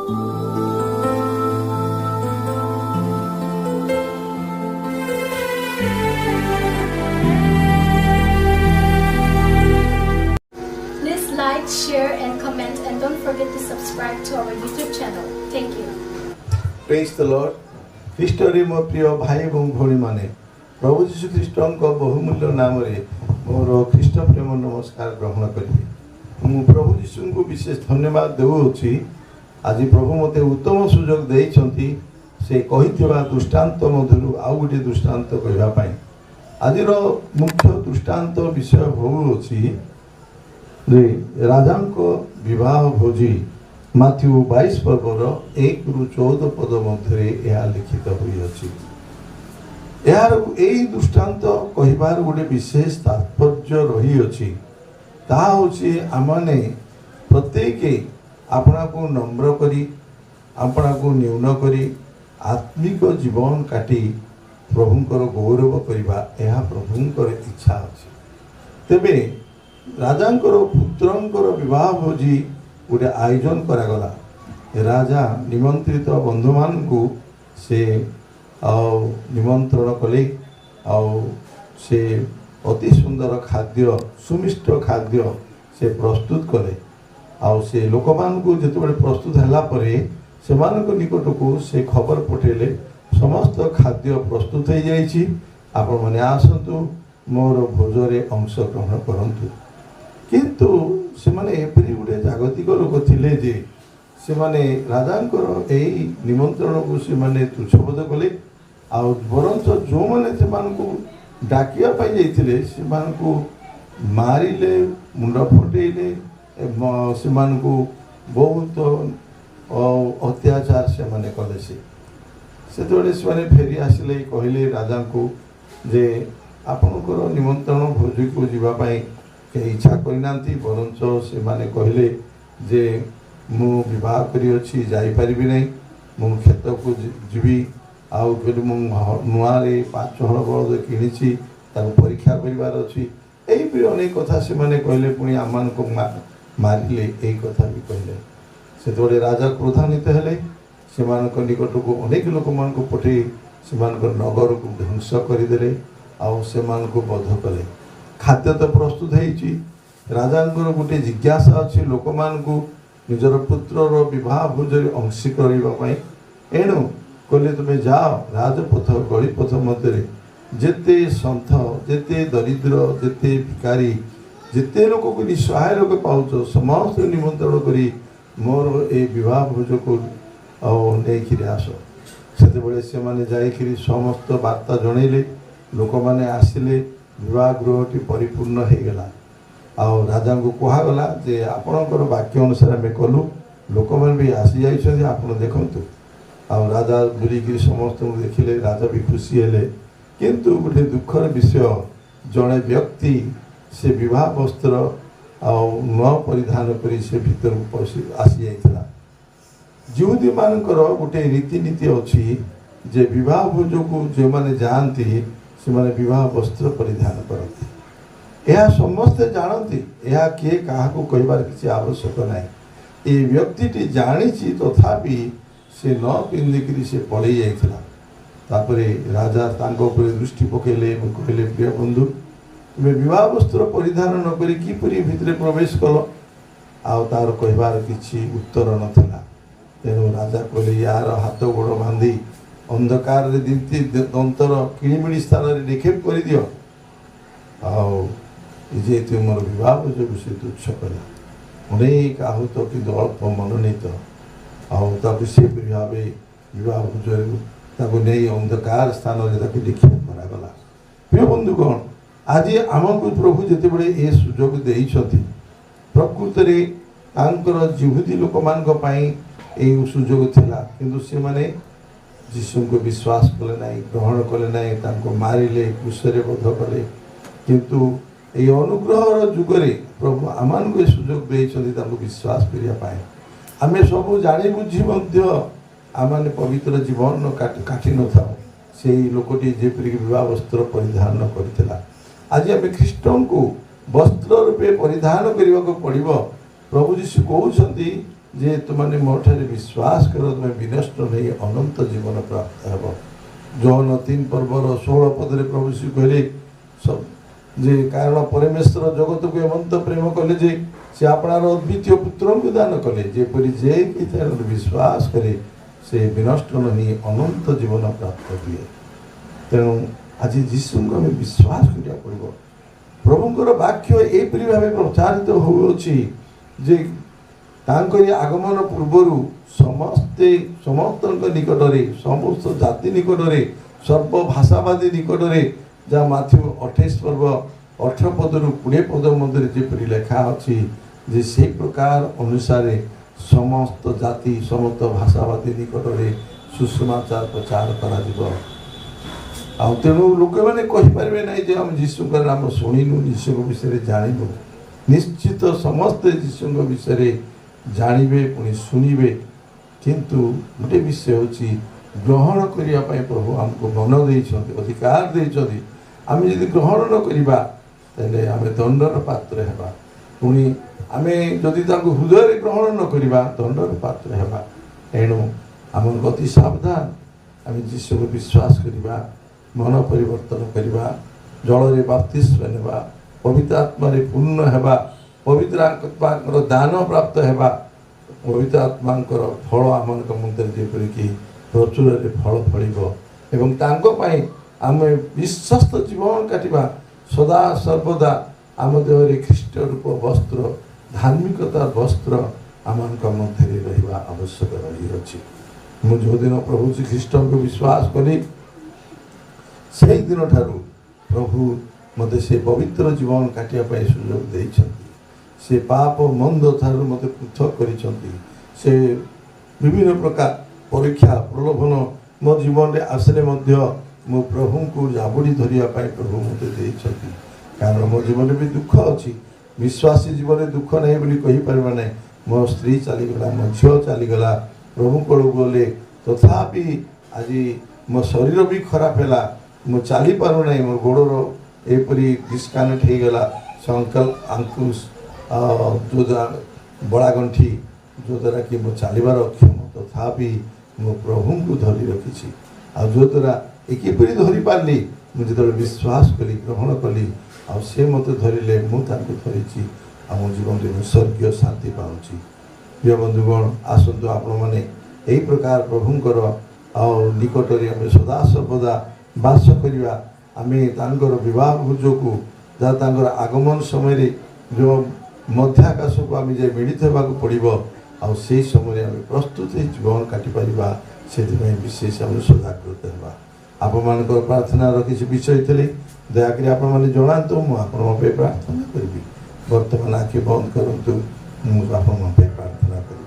Please like, share, and comment, and don't forget to subscribe to our YouTube channel. Thank you. Praise the Lord. ଖ୍ରୀଷ୍ଟରେ ମୋ ପ୍ରିୟ ଭାଇ ଏବଂ ଭଉଣୀମାନେ, ପ୍ରଭୁ ଯୀଶୁ ଖ୍ରୀଷ୍ଟଙ୍କ ବହୁମୂଲ୍ୟ ନାମରେ ମୋର ଖ୍ରୀଷ୍ଟ ପ୍ରେମ ନମସ୍କାର ଗ୍ରହଣ କରିବି। ମୁଁ ପ୍ରଭୁ ଯୀଶୁଙ୍କୁ ବିଶେଷ ଧନ୍ୟବାଦ ଦେଉଅଛି। ଆଜି ପ୍ରଭୁ ମୋତେ ଉତ୍ତମ ସୁଯୋଗ ଦେଇଛନ୍ତି ସେ କହିଥିବା ଦୃଷ୍ଟାନ୍ତ ମଧ୍ୟରୁ ଆଉ ଗୋଟିଏ ଦୃଷ୍ଟାନ୍ତ କହିବା ପାଇଁ। ଆଜିର ମୁଖ୍ୟ ଦୃଷ୍ଟାନ୍ତ ବିଷୟ ହେଉଅଛି ଯେ ରାଜାଙ୍କ ବିବାହ ଭୋଜି। ମାଥ୍ୟୁ 22 ପର୍ବର 1ରୁ 14 ପଦ ମଧ୍ୟରେ ଏହା ଲିଖିତ ହୋଇଅଛି। ଏହାର ଏହି ଦୃଷ୍ଟାନ୍ତ କହିବାର ଗୋଟେ ବିଶେଷ ତାତ୍ପର୍ଯ୍ୟ ରହିଅଛି। ତାହା ହେଉଛି ଆମମାନେ ପ୍ରତ୍ୟେକ ଆପଣାକୁ ନମ୍ର କରି ଆପଣାକୁ ନ୍ୟୁନ କରି ଆତ୍ମିକ ଜୀବନ କାଟି ପ୍ରଭୁଙ୍କର ଗୌରବ କରିବା, ଏହା ପ୍ରଭୁଙ୍କର ଇଚ୍ଛା ଅଛି। ତେବେ ରାଜାଙ୍କର ପୁତ୍ରଙ୍କର ବିବାହ ଭୋଜି ଗୋଟେ ଆୟୋଜନ କରାଗଲା। ରାଜା ନିମନ୍ତ୍ରିତ ବନ୍ଧୁମାନଙ୍କୁ ସେ ନିମନ୍ତ୍ରଣ କଲେ ଆଉ ସେ ଅତି ସୁନ୍ଦର ଖାଦ୍ୟ ସୁମିଷ୍ଟ ଖାଦ୍ୟ ସେ ପ୍ରସ୍ତୁତ କଲେ। ଆଉ ସେ ଲୋକମାନଙ୍କୁ ଯେତେବେଳେ ପ୍ରସ୍ତୁତ ହେଲା ପରେ ସେମାନଙ୍କ ନିକଟକୁ ସେ ଖବର ପଠାଇଲେ ସମସ୍ତ ଖାଦ୍ୟ ପ୍ରସ୍ତୁତ ହୋଇଯାଇଛି, ଆପଣମାନେ ଆସନ୍ତୁ ମୋର ଭୋଜରେ ଅଂଶଗ୍ରହଣ କରନ୍ତୁ। କିନ୍ତୁ ସେମାନେ ଏପରି ଗୋଟେ ଜାଗତିକ ଲୋକ ଥିଲେ ଯେ ସେମାନେ ରାଜାଙ୍କର ଏହି ନିମନ୍ତ୍ରଣକୁ ସେମାନେ ତୁଚ୍ଛବୋଧ କଲେ। ଆଉ ବରଞ୍ଚ ଯେଉଁମାନେ ସେମାନଙ୍କୁ ଡାକିବା ପାଇଁ ଯାଇଥିଲେ ସେମାନଙ୍କୁ ମାରିଲେ, ମୁଣ୍ଡ ଫଟେଇଲେ, ସେମାନଙ୍କୁ ବହୁତ ଅତ୍ୟାଚାର ସେମାନେ କଲେ। ସେତେବେଳେ ସେମାନେ ଫେରି ଆସିଲେ, କହିଲେ ରାଜାଙ୍କୁ ଯେ ଆପଣଙ୍କର ନିମନ୍ତ୍ରଣ ଭୋଜିକୁ ଯିବା ପାଇଁ କେହି ଇଚ୍ଛା କରିନାହାନ୍ତି, ବରଞ୍ଚ ସେମାନେ କହିଲେ ଯେ ମୁଁ ବିବାହ କରିଅଛି, ଯାଇପାରିବି ନାହିଁ, ମୁଁ କ୍ଷେତକୁ ଯିବି, ଆଉ କହିଲେ ମୁଁ ନୂଆରେ 5 ହଳ ବଳଦ କିଣିଛି, ତାକୁ ପରୀକ୍ଷା କରିବାର ଅଛି। ଏହିପରି ଅନେକ କଥା ସେମାନେ କହିଲେ। ପୁଣି ଆମମାନଙ୍କୁ ମାରିଲେ, ଏହି କଥା ବି କହିଲେ। ସେତେବେଳେ ରାଜା କ୍ରୋଧାନ୍ୱିତ ହେଲେ, ସେମାନଙ୍କ ନିକଟକୁ ଅନେକ ଲୋକମାନଙ୍କୁ ପଠାଇ ସେମାନଙ୍କ ନଗରକୁ ଧ୍ୱଂସ କରିଦେଲେ ଆଉ ସେମାନଙ୍କୁ ବଧ କଲେ। ଖାଦ୍ୟ ତ ପ୍ରସ୍ତୁତ ହେଇଛି। ରାଜାଙ୍କର ଗୋଟିଏ ଜିଜ୍ଞାସା ଅଛି ଲୋକମାନଙ୍କୁ ନିଜର ପୁତ୍ରର ବିବାହ ଭୋଜରେ ଅଂଶୀ କରିବା ପାଇଁ। ଏଣୁ କହିଲେ ତୁମେ ଯାଅ ରାଜପଥ ଗଳିପଥ ମଧ୍ୟରେ ଯେତେ ସନ୍ଥ, ଯେତେ ଦରିଦ୍ର, ଯେତେ ଭିକାରୀ, ଯେତେ ଲୋକକୁ ନିଃସହାୟ ଲୋକ ପାଉଛ ସମସ୍ତଙ୍କୁ ନିମନ୍ତ୍ରଣ କରି ମୋର ଏ ବିବାହ ଭୋଜକୁ ନେଇକିରି ଆସ। ସେତେବେଳେ ସେମାନେ ଯାଇକରି ସମସ୍ତ ବାର୍ତ୍ତା ଜଣେଇଲେ, ଲୋକମାନେ ଆସିଲେ, ବିବାହ ଗୃହଟି ପରିପୂର୍ଣ୍ଣ ହୋଇଗଲା। ଆଉ ରାଜାଙ୍କୁ କୁହାଗଲା ଯେ ଆପଣଙ୍କର ବାକ୍ୟ ଅନୁସାରେ ଆମେ କଲୁ, ଲୋକମାନେ ବି ଆସିଯାଇଛନ୍ତି, ଆପଣ ଦେଖନ୍ତୁ। ଆଉ ରାଜା ବୁଲିକିରି ସମସ୍ତଙ୍କୁ ଦେଖିଲେ, ରାଜା ବି ଖୁସି ହେଲେ। କିନ୍ତୁ ଗୋଟେ ଦୁଃଖର ବିଷୟ, ଜଣେ ବ୍ୟକ୍ତି ସେ ବିବାହ ବସ୍ତ୍ର ଆଉ ନ ପରିଧାନ କରି ସେ ଭିତରକୁ ପଶି ଆସିଯାଇଥିଲା। ଯିହୁଦୀମାନଙ୍କର ଗୋଟେ ରୀତିନୀତି ଅଛି ଯେ ବିବାହ ଭୋଜକୁ ଯେଉଁମାନେ ଯାଆନ୍ତି ସେମାନେ ବିବାହ ବସ୍ତ୍ର ପରିଧାନ କରନ୍ତି। ଏହା ସମସ୍ତେ ଜାଣନ୍ତି, ଏହା କିଏ କାହାକୁ କହିବାର କିଛି ଆବଶ୍ୟକ ନାହିଁ। ଏ ବ୍ୟକ୍ତିଟି ଜାଣିଛି, ତଥାପି ସେ ନ ପିନ୍ଧିକିରି ସେ ପଳେଇ ଯାଇଥିଲା। ତାପରେ ରାଜା ତାଙ୍କ ଉପରେ ଦୃଷ୍ଟି ପକାଇଲେ ଏବଂ କହିଲେ, ପ୍ରିୟ ବନ୍ଧୁ, ତୁମେ ବିବାହ ବସ୍ତ୍ର ପରିଧାନ ନ କରି କିପରି ଭିତରେ ପ୍ରବେଶ କଲ? ଆଉ ତାର କହିବାର କିଛି ଉତ୍ତର ନଥିଲା। ତେଣୁ ରାଜା କହିଲେ, ୟାର ହାତ ଗୋଡ଼ ବାନ୍ଧି ଅନ୍ଧକାରରେ ଦନ୍ତର କିଳିମିଳି ସ୍ଥାନରେ ନିକ୍ଷେପ କରିଦିଅ। ଆଉ ଯେହେତୁ ମୋର ବିବାହ ଭୋଜକୁ ସେ ତୁଚ୍ଛ କଲା, ଅନେକ ଆହୁତ କିନ୍ତୁ ଅଳ୍ପ ମନୋନୀତ, ଆଉ ତାକୁ ସେପରି ଭାବେ ବିବାହ ଭୋଜରେ ତାକୁ ନେଇ ଅନ୍ଧକାର ସ୍ଥାନରେ ତାକୁ ନିକ୍ଷେପ କରାଗଲା। ପ୍ରିୟ ବନ୍ଧୁଗଣ, ଆଜି ଆମକୁ ପ୍ରଭୁ ଯେତେବେଳେ ଏ ସୁଯୋଗ ଦେଇଛନ୍ତି, ପ୍ରକୃତରେ ତାଙ୍କର ଯିହୁଦୀ ଲୋକମାନଙ୍କ ପାଇଁ ଏହି ସୁଯୋଗ ଥିଲା, କିନ୍ତୁ ସେମାନେ ଯୀଶୁଙ୍କୁ ବିଶ୍ୱାସ କଲେ ନାହିଁ, ଗ୍ରହଣ କଲେ ନାହିଁ, ତାଙ୍କୁ ମାରିଲେ, କ୍ରୁଶରେ ବଧ କଲେ। କିନ୍ତୁ ଏହି ଅନୁଗ୍ରହର ଯୁଗରେ ପ୍ରଭୁ ଆମମାନଙ୍କୁ ଏ ସୁଯୋଗ ଦେଇଛନ୍ତି ତାଙ୍କୁ ବିଶ୍ୱାସ କରିବା ପାଇଁ। ଆମେ ସବୁ ଜାଣି ବୁଝି ମଧ୍ୟ ଆମମାନେ ପବିତ୍ର ଜୀବନ କାଟି ନଥାଉ। ସେହି ଲୋକଟି ଯେପରିକି ବିବାହ ବସ୍ତ୍ର ପରିଧାନ କରିଥିଲା, ଆଜି ଆମେ ଖ୍ରୀଷ୍ଟଙ୍କୁ ବସ୍ତ୍ର ରୂପେ ପରିଧାନ କରିବାକୁ ପଡ଼ିବ। ପ୍ରଭୁ ଯୀଶୁ କହୁଛନ୍ତି जे तुमने मोठारे विश्वास करो तुम्हें विनष्ट नहीं अनंत जीवन प्राप्त हेब। जौन 3 पर्वर 16 पदरे प्रभु श्री कहले सब जे कारण परमेश्वर जगत को एमंत प्रेम कले जे से आपणार अद्वितीय पुत्र को दान कले जेपरी जे कि विश्वास करे से विनष्ट नहीं अनंत जीवन प्राप्त हुए। तेणु आज जीशु को आम विश्वास करिया पड़ो। प्रभुंकर वाक्य एपरी भाव प्रचारित होउछि जे तांकरी आगमन पूर्वर समस्ते समस्त निकटरे समस्त जाति निकटरे सर्व भाषावादी निकटरे जहाँ माथ्यू 28 पर्व 18 पदरु 20 पद मध्य जेपरी लेखा अच्छी जे से प्रकार अनुसार समस्त जाति समस्त भाषावादी निकटरे सुसमाचार प्रचार करा। तेणु लोक मैंने कहींपारे ना जे आम जीशु नाम शुणु जीशु विषय जानू निश्चित समस्ते जीशु विषय जानवे पुणी शुणवे किंतु गोटे विषय हूँ ग्रहण करने प्रभु आमको मन देते अधिकार देते आम जब ग्रहण न करवा तेल आम दंडर पात्र हेबा पुणी आम जदि हृदय ग्रहण न करवा दंडर पात्र हेबा। तेणु आम गति सावधान आम जीशु को विश्वास करवा मन परिवर्तन करवा जल बाप्तिस्म नेबा पवित्र आत्मा पूर्ण हेबा पवित्र आत्मा दान प्राप्त हेबा पवित्र आत्मा फल आम मध्य जेपरिक प्रचुर फल फल आम विश्वस्त जीवन काटिबा सदा सर्वदा आम देहरे ख्रीष्ट रूप वस्त्र धार्मिकता वस्त्र आम मध्य रहा आवश्यक रही। मुझे जो दिन प्रभु श्री ख्रीष्ट को विश्वास कली से दिन ठारू प्रभु मते से पवित्र जीवन काटिया सुजोग देइछन्ति से पाप मंद ठारू मते पृथक करिछन्ति से विभिन्न प्रकार परीक्षा प्रलोभन मो जीवन में आसले मध्य मो प्रभु को जाबुड़ी धरिया प्रभु मते देइछन्ति कारण मो जीवन भी दुख अच्छी विश्वासी जीवन में दुख नहीं बोली कही पारबा नहीं। मो स्त्री चलीगला मो झील चलीगला प्रभु को गले तथापि आज मो शरीर भी खराब है मु चली पारू ना मो गोड़र एपरी डिस्कानेक्ट हो गला से अंकुश जो बड़ा गंठी जो द्वारा कि मो चलबार अक्षम तथापि मो प्रभु को धरी रखी आ जो द्वारा किपरि धरी पार्ली मुझे जो विश्वास कली ग्रहण कली आ से मत धरिले मुझे धरी आम जीवन में स्वर्गीय शांति पाऊँच। प्रिय बंधुगण आसतु आपण मैंने यही प्रकार प्रभुंकर निकटरे आम सदा सर्वदा बास करवा आम विवाह भोज को जहाँ आगमन समय जो मध्याकाश को आम जे मिलित होगा पड़ो आ समय आम प्रस्तुत जीवन काटिपर से विशेष आम सजागृत होगा। आपण प्रार्थना किसी विषय थे दयाकोरी आपने जनातु मुझे प्रार्थना करी बर्तमान आखि बंद करूँ मुझे प्रार्थना करी।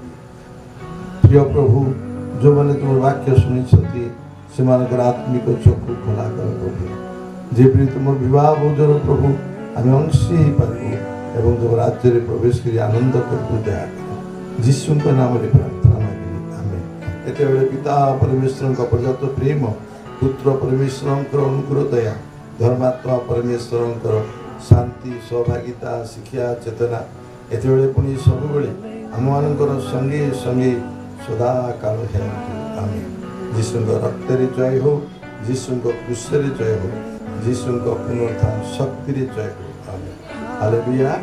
प्रिय प्रभु जो मैंने तुम वाक्य शुणी से आत्मिक चक्षु खोला कर प्रभु जेपरी तुम विवाह भोजन प्रभु आम अंशी पार्बू एवं तुम राज्य में प्रवेश कर आनंद कर दया कर जीशु नाम प्रार्थना मांगी आमेन। एते पिता परमेश्वर का पर्याप्त प्रेम पुत्र परमेश्वर अनुकूल दया धर्मात्मा परमेश्वर शांति सहभागिता शिक्षा चेतना एते पुणी सब आम मान संगे संगे सदा काल है आमेन। जीशु रक्त जय हो जीशु क्रूस जय हो जीशु पुनरुत्थान शक्ति जय हो आमेन। हालेलुया।